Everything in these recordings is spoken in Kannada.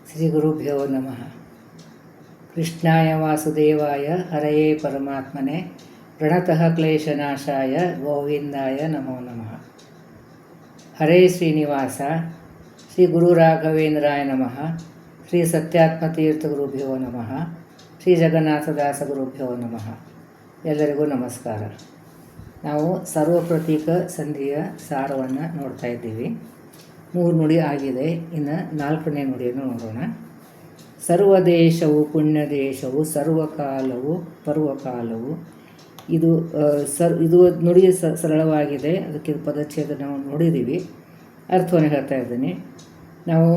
ಶ್ರೀ ಗುರುಭ್ಯೋ ನಮಃ. ಕೃಷ್ಣಾಯ ವಾಸುದೇವಾಯ ಹರಯೇ ಪರಮಾತ್ಮನೆ ಪ್ರಣತಃ ಕ್ಲೇಶನಾಶಾಯ ಗೋವಿಂದಾಯ ನಮೋ ನಮಃ. ಹರೇ ಶ್ರೀನಿವಾಸ ಶ್ರೀ ಗುರು ರಾಘವೇಂದ್ರಾಯ ನಮಃ. ಶ್ರೀ ಸತ್ಯಾತ್ಮತೀರ್ಥ ಗುರುಭ್ಯೋ ನಮಃ. ಶ್ರೀ ಜಗನ್ನಾಥದಾಸ ಗುರುಭ್ಯೋ ನಮಃ. ಎಲ್ಲರಿಗೂ ನಮಸ್ಕಾರ. ನಾವು ಸರ್ವಪ್ರತೀಕ ಸಂಧಿಯ ಸಾರವನ್ನು ನೋಡ್ತಾ ಇದ್ದೀವಿ. 3 ನುಡಿ ಆಗಿದೆ, ಇನ್ನು 4ನೇ ನುಡಿಯನ್ನು ನೋಡೋಣ. ಸರ್ವದೇಶವು ಪುಣ್ಯದೇಶವು ಸರ್ವಕಾಲವು ಪರ್ವಕಾಲವು. ಇದು ನುಡಿ ಸರಳವಾಗಿದೆ, ಅದಕ್ಕೆ ಪದಚ್ಛೇದ ನಾವು ನೋಡಿದ್ದೀವಿ. ಅರ್ಥವನ್ನು ಹೇಳ್ತಾ ಇದ್ದೀನಿ. ನಾವು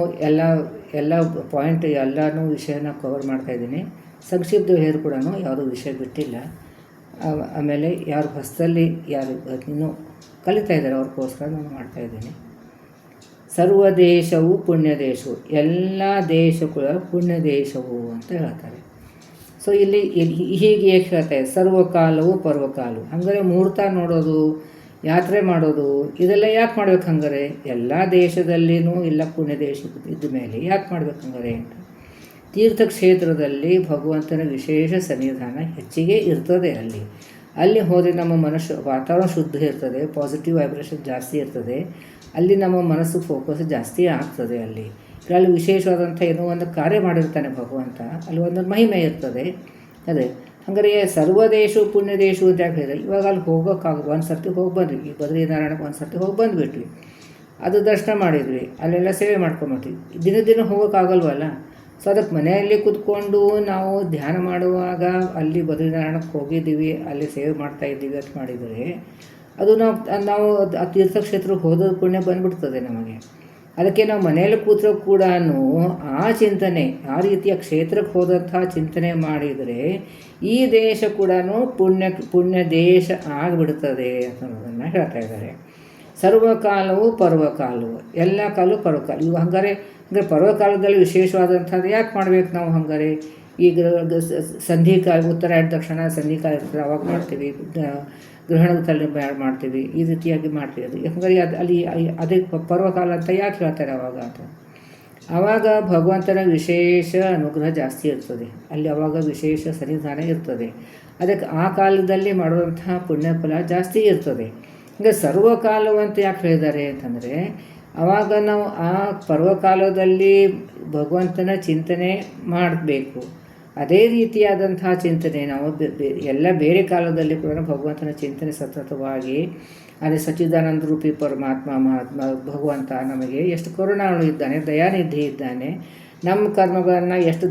ಎಲ್ಲ ಪಾಯಿಂಟ್ ಎಲ್ಲನೂ ವಿಷಯನ ಕವರ್ ಮಾಡ್ತಾಯಿದ್ದೀನಿ. ಸಂಕ್ಷಿಪ್ತ ಹೇರು ಕೂಡ ಯಾವುದೂ ವಿಷಯ ಬಿಟ್ಟಿಲ್ಲ. ಆಮೇಲೆ ಯಾರು ಹೊಸದಲ್ಲಿ ಯಾರು ಇನ್ನೂ ಕಲಿತಾ ಇದ್ದಾರೆ ಅವ್ರಿಗೋಸ್ಕರ ನಾನು ಮಾಡ್ತಾಯಿದ್ದೀನಿ. ಸರ್ವದೇಶವು ಪುಣ್ಯದೇಶವು, ಎಲ್ಲ ದೇಶಗಳ ಪುಣ್ಯ ದೇಶವು ಅಂತ ಹೇಳ್ತಾರೆ. ಸೊ ಇಲ್ಲಿ ಹೀಗೆ ಹೇಳ್ತಾ ಇದೆ, ಸರ್ವಕಾಲವು ಪರ್ವಕಾಲವು. ಹಂಗಾರೆ ಮುಹೂರ್ತ ನೋಡೋದು, ಯಾತ್ರೆ ಮಾಡೋದು ಇದೆಲ್ಲ ಯಾಕೆ ಮಾಡ್ಬೇಕು? ಹಂಗಾರೆ ಎಲ್ಲ ದೇಶದಲ್ಲಿನೂ ಇಲ್ಲ ಪುಣ್ಯ ದೇಶ ಇದ್ದ ಮೇಲೆ ಯಾಕೆ ಮಾಡ್ಬೇಕು ಹಂಗಾರೆ ಅಂತ. ತೀರ್ಥಕ್ಷೇತ್ರದಲ್ಲಿ ಭಗವಂತನ ವಿಶೇಷ ಸನ್ನಿಧಾನ ಹೆಚ್ಚಿಗೆ ಇರ್ತದೆ. ಅಲ್ಲಿ ಹೋದರೆ ನಮ್ಮ ಮನಸ್ಸು ವಾತಾವರಣ ಶುದ್ಧ ಇರ್ತದೆ, ಪಾಸಿಟಿವ್ ವೈಬ್ರೇಷನ್ ಜಾಸ್ತಿ ಇರ್ತದೆ. ಅಲ್ಲಿ ನಮ್ಮ ಮನಸ್ಸು ಫೋಕಸ್ ಜಾಸ್ತಿ ಆಗ್ತದೆ. ಅಲ್ಲಿ ವಿಶೇಷವಾದಂಥ ಏನೋ ಒಂದು ಕಾರ್ಯ ಮಾಡಿರ್ತಾನೆ ಭಗವಂತ, ಅಲ್ಲಿ ಒಂದು ಮಹಿಮೆ ಇರ್ತದೆ. ಅದೇ ಹಾಗಾದ್ರೆ ಸರ್ವದೇಶ ಪುಣ್ಯ ದೇಶ ಅಂತ ಯಾಕೆ ಹೇಳಿದ್ರೆ, ಇವಾಗ ಅಲ್ಲಿ ಒಂದು ಸರ್ತಿ ಹೋಗಿ ಬಂದ್ವಿ, ಈ ಬದ್ರಿನಾರಾಯಣಕ್ಕೆ ಒಂದು ಸರ್ತಿ ಹೋಗಿ ಬಂದುಬಿಟ್ವಿ, ಅದು ದರ್ಶನ ಮಾಡಿದ್ವಿ, ಅಲ್ಲೆಲ್ಲ ಸೇವೆ ಮಾಡ್ಕೊಂಬಿಟ್ವಿ. ದಿನ ಹೋಗೋಕ್ಕಾಗಲ್ವಲ್ಲ. ಸೊ ಅದಕ್ಕೆ ಮನೆಯಲ್ಲಿ ಕೂತ್ಕೊಂಡು ನಾವು ಧ್ಯಾನ ಮಾಡುವಾಗ ಅಲ್ಲಿ ಬದ್ರಿನಾರಾಯಣಕ್ಕೆ ಹೋಗಿದ್ದೀವಿ, ಅಲ್ಲಿ ಸೇವೆ ಮಾಡ್ತಾಯಿದ್ದೀವಿ ಅಂತ ಮಾಡಿದರೆ ಅದು ನಾವು ಆ ತೀರ್ಥಕ್ಷೇತ್ರಕ್ಕೆ ಹೋದ ಪುಣ್ಯ ಬಂದುಬಿಡ್ತದೆ ನಮಗೆ. ಅದಕ್ಕೆ ನಾವು ಮನೆಯಲ್ಲಿ ಕೂತ್ರೂ ಕೂಡ ಆ ಚಿಂತನೆ, ಆ ರೀತಿಯ ಕ್ಷೇತ್ರಕ್ಕೆ ಹೋದಂಥ ಚಿಂತನೆ ಮಾಡಿದರೆ ಈ ದೇಶ ಕೂಡ ಪುಣ್ಯ ದೇಶ ಆಗಿಬಿಡ್ತದೆ ಅನ್ನೋದನ್ನು ಹೇಳ್ತಾ ಇದ್ದಾರೆ. ಸರ್ವಕಾಲವು ಪರ್ವಕಾಲವು, ಎಲ್ಲ ಕಾಲವು ಪರ್ವಕಾಲ. ಇವು ಅಂದರೆ ಪರ್ವಕಾಲದಲ್ಲಿ ವಿಶೇಷವಾದಂಥದ್ದು ಯಾಕೆ ಮಾಡ್ಬೇಕು ನಾವು? ಹಂಗಾರೆ ಈಗ ಸಂಧಿಕಾಲ, ಉತ್ತರಾಯಣ ದಕ್ಷಿಣ ಸಂಧಿಕಾಲ ಇರ್ತದೆ, ಅವಾಗ ಮಾಡ್ತೀವಿ. ಗ್ರಹಣದ ತಲೆ ಮಾಡ್ತೀವಿ, ಈ ರೀತಿಯಾಗಿ ಮಾಡ್ತೀವಿ. ಅದು ಯಾಕಂದರೆ ಅಲ್ಲಿ ಅದೇ ಪರ್ವಕಾಲ ಅಂತ ಯಾಕೆ ಹೇಳ್ತಾರೆ ಅವಾಗ ಅಂತ. ಆವಾಗ ಭಗವಂತನ ವಿಶೇಷ ಅನುಗ್ರಹ ಜಾಸ್ತಿ ಇರ್ತದೆ, ಅಲ್ಲಿ ಅವಾಗ ವಿಶೇಷ ಸನ್ನಿಧಾನ ಇರ್ತದೆ. ಅದಕ್ಕೆ ಆ ಕಾಲದಲ್ಲಿ ಮಾಡುವಂತಹ ಪುಣ್ಯಫಲ ಜಾಸ್ತಿ ಇರ್ತದೆ. ಈಗ ಸರ್ವಕಾಲವಂತ ಯಾಕೆ ಹೇಳಿದ್ದಾರೆ ಅಂತಂದರೆ, ಆವಾಗ ನಾವು ಆ ಪರ್ವಕಾಲದಲ್ಲಿ ಭಗವಂತನ ಚಿಂತನೆ ಮಾಡಬೇಕು. ಅದೇ ರೀತಿಯಾದಂತಹ ಚಿಂತನೆ ನಾವು ಎಲ್ಲ ಬೇರೆ ಕಾಲದಲ್ಲಿ ಕೂಡ ಭಗವಂತನ ಚಿಂತನೆ ಸತತವಾಗಿ, ಅದೇ ಸಚ್ಚಿದಾನಂದ ರೂಪಿ ಪರಮಾತ್ಮ ಭಗವಂತ ನಮಗೆ ಎಷ್ಟು ಕರುಣಾಳು ಇದ್ದಾನೆ, ದಯಾನಿಧಿ ಇದ್ದಾನೆ. ನಮ್ಮ ಕರ್ಮಗಳನ್ನು ಎಷ್ಟು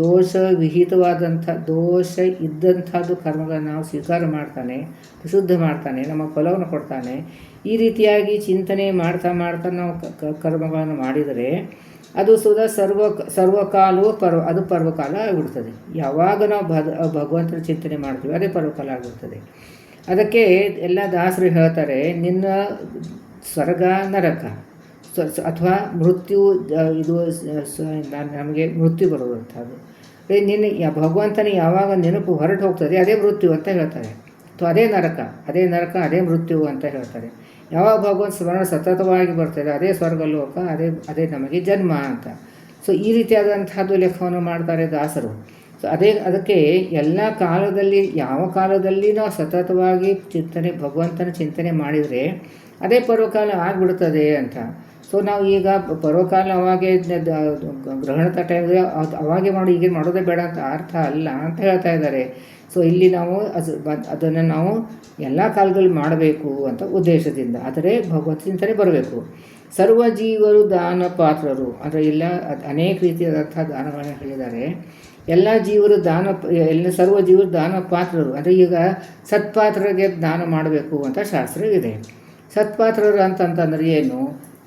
ದೋಷ ವಿಹಿತವಾದಂಥ ದೋಷ ಇದ್ದಂಥದ್ದು ಕರ್ಮಗಳನ್ನು ನಾವು ಸ್ವೀಕಾರ ಮಾಡ್ತಾನೆ, ಶುದ್ಧ ಮಾಡ್ತಾನೆ, ನಮ್ಮ ಫಲವನ್ನು ಕೊಡ್ತಾನೆ. ಈ ರೀತಿಯಾಗಿ ಚಿಂತನೆ ಮಾಡ್ತಾ ನಾವು ಕರ್ಮಗಳನ್ನು ಮಾಡಿದರೆ ಅದು ಸುಧಾ ಸರ್ವಕಾಲವೂ ಅದು ಪರ್ವಕಾಲ ಆಗಿಬಿಡ್ತದೆ. ಯಾವಾಗ ನಾವು ಭಗವಂತನ ಚಿಂತನೆ ಮಾಡ್ತೀವಿ ಅದೇ ಪರ್ವಕಾಲ ಆಗಿಬಿಡ್ತದೆ. ಅದಕ್ಕೆ ಎಲ್ಲ ದಾಸರು ಹೇಳ್ತಾರೆ, ನಿನ್ನ ಸ್ವರ್ಗ ನರಕ ಅಥವಾ ಮೃತ್ಯು, ಇದು ನಮಗೆ ಮೃತ್ಯು ಬರುವಂಥದ್ದು. ನಿನ್ನ ಭಗವಂತನ ಯಾವಾಗ ನೆನಪು ಹೊರಟು ಹೋಗ್ತದೆ ಅದೇ ಮೃತ್ಯು ಅಂತ ಹೇಳ್ತಾರೆ. ಅಥವಾ ಅದೇ ನರಕ ಅದೇ ಮೃತ್ಯು ಅಂತ ಹೇಳ್ತಾರೆ. ಯಾವಾಗ ಭಗವಂತ ಸ್ಮರಣ ಸತತವಾಗಿ ಬರ್ತದೆ ಅದೇ ಸ್ವರ್ಗಲೋಕ, ಅದೇ ನಮಗೆ ಜನ್ಮ ಅಂತ. ಸೊ ಈ ರೀತಿಯಾದಂಥದ್ದು ಲೆಕ್ಕವನ್ನು ಮಾಡ್ತಾರೆ ದಾಸರು. ಸೊ ಅದಕ್ಕೆ ಎಲ್ಲ ಕಾಲದಲ್ಲಿ, ಯಾವ ಕಾಲದಲ್ಲಿ ನಾವು ಸತತವಾಗಿ ಭಗವಂತನ ಚಿಂತನೆ ಮಾಡಿದರೆ ಅದೇ ಪರ್ವಕಾಲ ಆಗಿಬಿಡ್ತದೆ ಅಂತ. ಸೊ ನಾವು ಈಗ ಪರ್ವಕಾಲ ಅವಾಗೆ ಗ್ರಹಣದ ಟೈಮ್ಗೆ ಅವಾಗೆ ಮಾಡಿ ಈಗ ಮಾಡೋದೇ ಬೇಡ ಅಂತ ಅರ್ಥ ಅಲ್ಲ ಅಂತ ಹೇಳ್ತಾ ಇದ್ದಾರೆ. ಸೊ ಇಲ್ಲಿ ನಾವು ಅದನ್ನು ನಾವು ಎಲ್ಲ ಕಾಲದಲ್ಲಿ ಮಾಡಬೇಕು ಅಂತ ಉದ್ದೇಶದಿಂದ, ಆದರೆ ಭಗವತ್ ಚಿಂತನೆ ಬರಬೇಕು. ಸರ್ವ ಜೀವರು ದಾನ ಪಾತ್ರರು ಅಂದರೆ ಇಲ್ಲ ಅನೇಕ ರೀತಿಯಾದಂಥ ದಾನಗಳನ್ನು ಹೇಳಿದ್ದಾರೆ. ಸರ್ವ ಜೀವರು ದಾನ ಪಾತ್ರರು ಅಂದರೆ ಈಗ ಸತ್ಪಾತ್ರರಿಗೆ ದಾನ ಮಾಡಬೇಕು ಅಂತ ಶಾಸ್ತ್ರವಿದೆ. ಸತ್ಪಾತ್ರರು ಅಂತಂತಂದ್ರೆ ಏನು?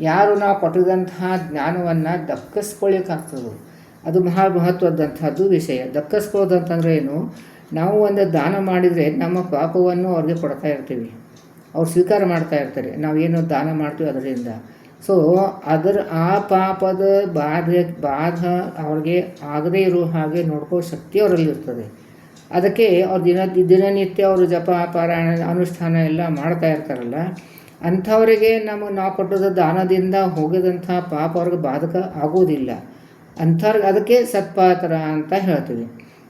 ಯಾರು ನಾವು ಕೊಟ್ಟಿದಂತಹ ಜ್ಞಾನವನ್ನು ದಕ್ಕಿಸ್ಕೊಳ್ಳಿಕ್ಕಾಗ್ತದೆ, ಅದು ಮಹತ್ವದಂಥದ್ದು ವಿಷಯ. ದಕ್ಕಿಸ್ಕೊಳ್ಳೋದಂತಂದ್ರೆ ಏನು? ನಾವು ಒಂದು ದಾನ ಮಾಡಿದರೆ ನಮ್ಮ ಪಾಪವನ್ನು ಅವ್ರಿಗೆ ಕೊಡ್ತಾ ಇರ್ತೀವಿ, ಅವ್ರು ಸ್ವೀಕಾರ ಮಾಡ್ತಾ ಇರ್ತಾರೆ, ನಾವೇನು ದಾನ ಮಾಡ್ತೀವಿ ಅದರಿಂದ. ಸೊ ಆ ಪಾಪದ ಬಾಧ ಅವ್ರಿಗೆ ಆಗದೇ ಇರೋ ಹಾಗೆ ನೋಡ್ಕೋ ಶಕ್ತಿ ಅವರಲ್ಲಿ ಇರ್ತದೆ. ಅದಕ್ಕೆ ಅವ್ರು ದಿನನಿತ್ಯ ಅವರು ಜಪ ಪಾರಾಯಣ ಅನುಷ್ಠಾನ ಎಲ್ಲ ಮಾಡ್ತಾ ಇರ್ತಾರಲ್ಲ, ಅಂಥವರಿಗೆ ನಾವು ಕೊಟ್ಟದ ದಾನದಿಂದ ಹೋಗಿದಂಥ ಪಾಪ ಅವ್ರಿಗೆ ಬಾಧಕ ಆಗೋದಿಲ್ಲ. ಅಂಥವ್ರಿಗೆ ಅದಕ್ಕೆ ಸತ್ಪಾತ್ರ ಅಂತ ಹೇಳ್ತೀವಿ.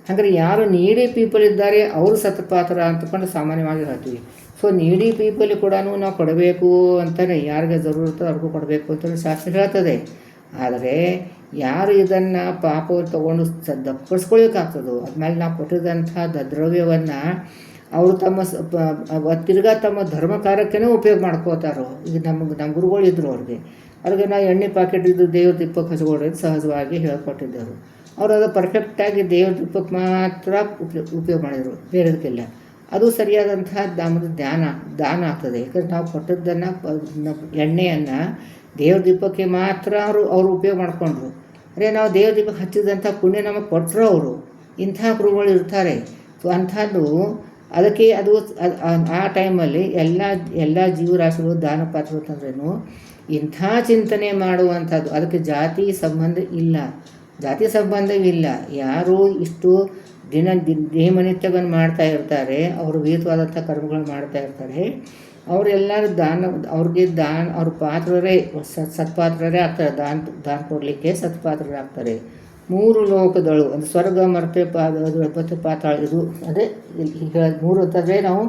ಹಾಗಾದ್ರೆ ಯಾರು ನೀಡಿ ಪೀಪಲ್ ಇದ್ದಾರೆ ಅವರು ಸತ್ಪಾತ್ರ ಅಂತಕೊಂಡು ಸಾಮಾನ್ಯವಾಗಿ ಹೇಳ್ತೀವಿ. ಸೊ ನೀಡಿ ಪೀಪಲ್ ಕೂಡ ನಾವು ಕೊಡಬೇಕು ಅಂತಲೇ, ಯಾರಿಗೆ ಜರೂರತ್ತೋ ಅವ್ರಿಗೂ ಕೊಡಬೇಕು ಅಂತಲೇ ಶಾಸ್ತ್ರ ಹೇಳ್ತದೆ. ಆದರೆ ಯಾರು ಇದನ್ನು ಪಾಪವನ್ನು ತೊಗೊಂಡು ದಪ್ಪಡಿಸ್ಕೊಳ್ಳೋಕ್ಕಾಗ್ತದೋ ಅದ್ಮೇಲೆ ನಾವು ಕೊಟ್ಟಿದ್ದಂಥ ದ್ರವ್ಯವನ್ನು ಅವರು ತಿರ್ಗಾ ತಮ್ಮ ಧರ್ಮ ಕಾರ್ಯಕ್ಕೇ ಉಪಯೋಗ ಮಾಡ್ಕೋತಾರೋ. ಈಗ ನಮ್ಮ ಗುರುಗಳಿದ್ರು ಅವ್ರಿಗೆ ನಾವು ಎಣ್ಣೆ ಪ್ಯಾಕೆಟ್ ಇದ್ದು ದೇವ್ರ ದೀಪಕ್ಕೆ ಹಚ್ಕೊಳ್ರಿ ಸಹಜವಾಗಿ ಹೇಳ್ಕೊಟ್ಟಿದ್ದರು. ಅವರು ಅದು ಪರ್ಫೆಕ್ಟಾಗಿ ದೇವ್ರ ದೀಪಕ್ಕೆ ಮಾತ್ರ ಉಪಯೋಗ ಮಾಡಿದರು, ಬೇರೆದಕ್ಕೆಲ್ಲ. ಅದು ಸರಿಯಾದಂತಹ ದಾನ ಆಗ್ತದೆ. ಯಾಕಂದ್ರೆ ನಾವು ಕೊಟ್ಟದ್ದನ್ನು ಎಣ್ಣೆಯನ್ನು ದೇವ್ರ ದೀಪಕ್ಕೆ ಮಾತ್ರ ಅವರು ಉಪಯೋಗ ಮಾಡಿಕೊಂಡ್ರು. ಅದೇ ನಾವು ದೇವ್ರ ದೀಪಕ್ಕೆ ಹಚ್ಚಿದಂಥ ಪುಣ್ಯ ನಮಗೆ ಕೊಟ್ಟರು ಅವರು. ಇಂಥ ಗುರುಗಳು ಇರ್ತಾರೆ. ಸೊ ಅಂಥದ್ದು ಅದಕ್ಕೆ ಅದು ಆ ಟೈಮಲ್ಲಿ ಎಲ್ಲ ಜೀವರಾಶಿಗಳು ದಾನ ಪಾತ್ರ ಅಂತಂದ್ರೇನು ಇಂಥ ಚಿಂತನೆ ಮಾಡುವಂಥದ್ದು. ಅದಕ್ಕೆ ಜಾತಿ ಸಂಬಂಧವಿಲ್ಲ. ಯಾರು ಇಷ್ಟು ನೇಮನಿತ್ಯಗಳನ್ನು ಮಾಡ್ತಾ ಇರ್ತಾರೆ, ಅವರು ವಿಹಿತವಾದಂಥ ಕರ್ಮಗಳು ಮಾಡ್ತಾ ಇರ್ತಾರೆ, ಅವರೆಲ್ಲರೂ ಅವ್ರ ಪಾತ್ರರೇ ಸತ್ಪಾತ್ರರೇ ಆಗ್ತಾರೆ. ದಾನ ಕೊಡಲಿಕ್ಕೆ ಸತ್ಪಾತ್ರರೇ ಆಗ್ತಾರೆ. 3 ಲೋಕದಳು ಅಂದರೆ ಸ್ವರ್ಗ ಮರ್ತೆ ಮತ್ತು ಪಾತಾಳ, ಇದು ಅದೇ ಮೂರು ಅಂತಂದರೆ ನಾವು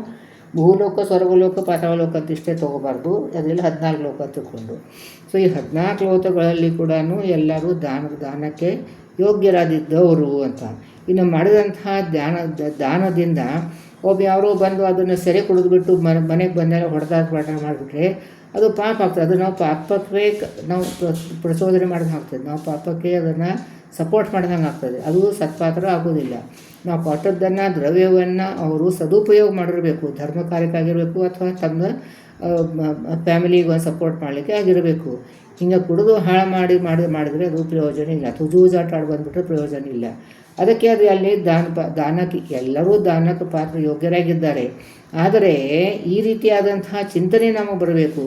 ಭೂಲೋಕ, ಸ್ವರ್ಗಲೋಕ, ಪಾತಾಳಲೋಕ ಅಂತ ಇಷ್ಟೇ ತೊಗೋಬಾರ್ದು. ಅದೆಲ್ಲ 14 ಲೋಕ ತಿಳ್ಕೊಂಡು. ಸೊ ಈ 14 ಲೋಕಗಳಲ್ಲಿ ಕೂಡ ಎಲ್ಲರೂ ದಾನಕ್ಕೆ ಯೋಗ್ಯರಾದಿದ್ದವರು ಅಂತ. ಇನ್ನು ಮಾಡಿದಂತಹ ದಾನದಿಂದ ಯಾರೋ ಬಂದು ಅದನ್ನು ಸೆರೆ ಕುಡಿದ್ಬಿಟ್ಟು ಮನೆಗೆ ಬಂದೆಲ್ಲ ಹೊಡೆದಾಟ ಮಾಡಿಬಿಟ್ರೆ ಅದು ಪಾಪ ಆಗ್ತದೆ. ಅದು ನಾವು ಪಾಪಕ್ಕೆ ನಾವು ಪ್ರಚೋದನೆ ಮಾಡಿದಂಗೆ ಆಗ್ತದೆ, ನಾವು ಪಾಪಕ್ಕೆ ಅದನ್ನು ಸಪೋರ್ಟ್ ಮಾಡಿದಂಗೆ ಆಗ್ತದೆ. ಅದು ಸತ್ಪಾತ್ರ ಆಗೋದಿಲ್ಲ. ನಾವು ಕೊಟ್ಟದ್ದನ್ನು ದ್ರವ್ಯವನ್ನು ಅವರು ಸದುಪಯೋಗ ಮಾಡಿರಬೇಕು, ಧರ್ಮ ಕಾರ್ಯಕ್ಕಾಗಿರಬೇಕು ಅಥವಾ ತಮ್ಮ ಫ್ಯಾಮಿಲಿಗೆ ಒಂದು ಸಪೋರ್ಟ್ ಮಾಡಲಿಕ್ಕೆ ಆಗಿರಬೇಕು. ಹಿಂಗೆ ಕುಡಿದು ಹಾಳು ಮಾಡಿದರೆ ಅದು ಪ್ರಯೋಜನ ಇಲ್ಲ. ಜೂಜಾಟ ಆಡಿ ಬಂದುಬಿಟ್ರೆ ಪ್ರಯೋಜನ ಇಲ್ಲ. ಅದಕ್ಕೆ ಅದು ಅಲ್ಲಿ ದಾನಕ್ಕೆ ಎಲ್ಲರೂ ದಾನಕ್ಕೆ ಪಾತ್ರ ಯೋಗ್ಯರಾಗಿದ್ದಾರೆ. ಆದರೆ ಈ ರೀತಿಯಾದಂತಹ ಚಿಂತನೆ ನಮಗೆ ಬರಬೇಕು.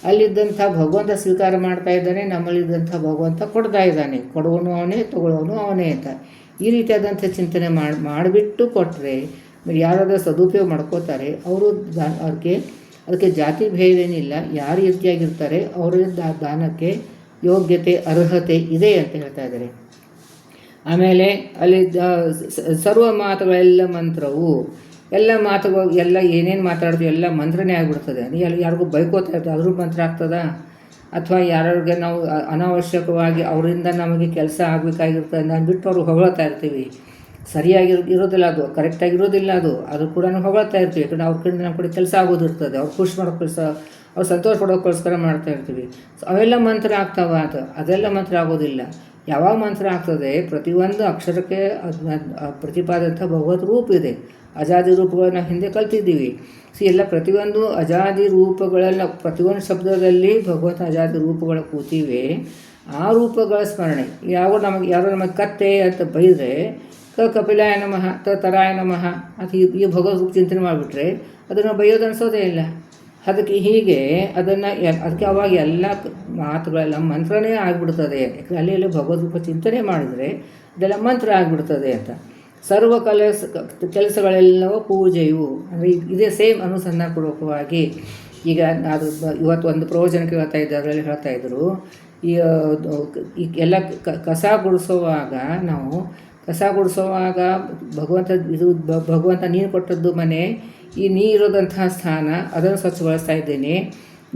ಅಲ್ಲಿದ್ದಂಥ ಭಗವಂತ ಸ್ವೀಕಾರ ಮಾಡ್ತಾ ಇದ್ದಾನೆ, ನಮ್ಮಲ್ಲಿದ್ದಂಥ ಭಗವಂತ ಕೊಡ್ತಾ ಇದ್ದಾನೆ, ಕೊಡುವನು ಅವನೇ, ತಗೊಳ್ಳೋನು ಅವನೇ ಅಂತ. ಈ ರೀತಿಯಾದಂಥ ಚಿಂತನೆ ಮಾಡಿಬಿಟ್ಟು ಕೊಟ್ಟರೆ ಯಾರಾದರೂ ಸದುಪಯೋಗ ಮಾಡ್ಕೋತಾರೆ. ಅವರು ಅದಕ್ಕೆ ಜಾತಿ ಭೇದೇನಿಲ್ಲ. ಯಾರು ರೀತಿಯಾಗಿರ್ತಾರೆ ಅವರು ದಾನಕ್ಕೆ ಯೋಗ್ಯತೆ ಅರ್ಹತೆ ಇದೆ ಅಂತ ಹೇಳ್ತಾ ಇದ್ದಾರೆ. ಆಮೇಲೆ ಅಲ್ಲಿ ಸರ್ವ ಮಾತುಗಳೆಲ್ಲ ಮಂತ್ರವು, ಎಲ್ಲ ಮಾತುಗಳು ಎಲ್ಲ ಏನೇನು ಮಾತಾಡ್ತೀವಿ ಎಲ್ಲ ಮಂತ್ರನೇ ಆಗಿಬಿಡ್ತದೆ. ಯಾರಿಗೂ ಬೈಕೋತಾ ಇರ್ತದೆ, ಅದ್ರ ಮಂತ್ರ ಆಗ್ತದ? ಅಥವಾ ಯಾರಿಗೆ ನಾವು ಅನಾವಶ್ಯಕವಾಗಿ ಅವರಿಂದ ನಮಗೆ ಕೆಲಸ ಆಗಬೇಕಾಗಿರ್ತದೆ ಅಂದ್ಬಿಟ್ಟು ಅವ್ರು ಹೊಗಳ್ತಾ ಇರ್ತೀವಿ. ಇರೋದಿಲ್ಲ, ಅದು ಕರೆಕ್ಟಾಗಿರೋದಿಲ್ಲ. ಅದು ಕೂಡ ಹೊಗಳ್ತಾ ಇರ್ತೀವಿ. ಯಾಕಂದರೆ ಅವ್ರ ಕಡೆಯಿಂದ ನಮ್ಮ ಕಡೆ ಕೆಲಸ ಆಗೋದಿರ್ತದೆ, ಅವ್ರು ಖುಷಿ ಮಾಡೋಕ್ಕೋಸ್ಕರ, ಅವ್ರು ಸಂತೋಷ ಪಡೋಕ್ಕೋಸ್ಕರ ಮಾಡ್ತಾ ಇರ್ತೀವಿ. ಸೊ ಅವೆಲ್ಲ ಮಂತ್ರ ಆಗ್ತಾವ? ಅದೆಲ್ಲ ಮಂತ್ರ ಆಗೋದಿಲ್ಲ. ಯಾವಾಗ ಮಂತ್ರ ಆಗ್ತದೆ? ಪ್ರತಿಯೊಂದು ಅಕ್ಷರಕ್ಕೆ ಪ್ರತಿಪಾದಂಥ ಭಗವತ್ ರೂಪ ಇದೆ. ಅಜಾದಿ ರೂಪಗಳನ್ನ ಹಿಂದೆ ಕಲ್ತಿದ್ದೀವಿ. ಎಲ್ಲ ಪ್ರತಿಯೊಂದು ಅಜಾದಿ ರೂಪಗಳೆಲ್ಲ, ಪ್ರತಿಯೊಂದು ಶಬ್ದದಲ್ಲಿ ಭಗವಂತ ಅಜಾದಿ ರೂಪಗಳ ಕೂತಿವೆ. ಆ ರೂಪಗಳ ಸ್ಮರಣೆ ಯಾರೋ ನಮಗೆ ಕತ್ತೆ ಅಂತ ಬೈದರೆ ಕಪಿಲಾಯ ನಮಃ, ತರಾಯ ನಮಃ ಅಂತ ಈ ಭಗವತ್ ರೂಪ ಚಿಂತನೆ ಮಾಡಿಬಿಟ್ರೆ ಅದನ್ನು ಬೈಯೋದು ಅನಿಸೋದೇ ಇಲ್ಲ. ಅದಕ್ಕೆ ಹೀಗೆ ಅದಕ್ಕೆ ಅವಾಗ ಎಲ್ಲ ಮಾತುಗಳೆಲ್ಲ ಮಂತ್ರನೇ ಆಗಿಬಿಡ್ತದೆ. ಯಾಕಂದರೆ ಅಲ್ಲಿ ಭಗವದ್ ರೂಪ ಚಿಂತನೆ ಮಾಡಿದರೆ ಅದೆಲ್ಲ ಮಂತ್ರ ಆಗಿಬಿಡ್ತದೆ ಅಂತ. ಸರ್ವ ಕೆಲಸಗಳೆಲ್ಲವೂ ಪೂಜೆಯು ಅಂದರೆ ಇದೇ ಸೇಮ್ ಅನುಸಂಧಾನಪೂರ್ವಕವಾಗಿ. ಈಗ ಅದು ಇವತ್ತು ಒಂದು ಪ್ರವಚನಕ್ಕೆ ಅದರಲ್ಲಿ ಹೇಳ್ತಾಯಿದ್ರು, ಈ ಎಲ್ಲ ಕಸ ಗುಡಿಸೋವಾಗ ಭಗವಂತ ನೀನು ಕೊಟ್ಟದ್ದು ಮನೆ, ಈ ನೀ ಇರೋದಂತಹ ಸ್ಥಾನ ಅದನ್ನು ಸ್ವಚ್ಛಗೊಳಿಸ್ತಾ ಇದ್ದೇನೆ,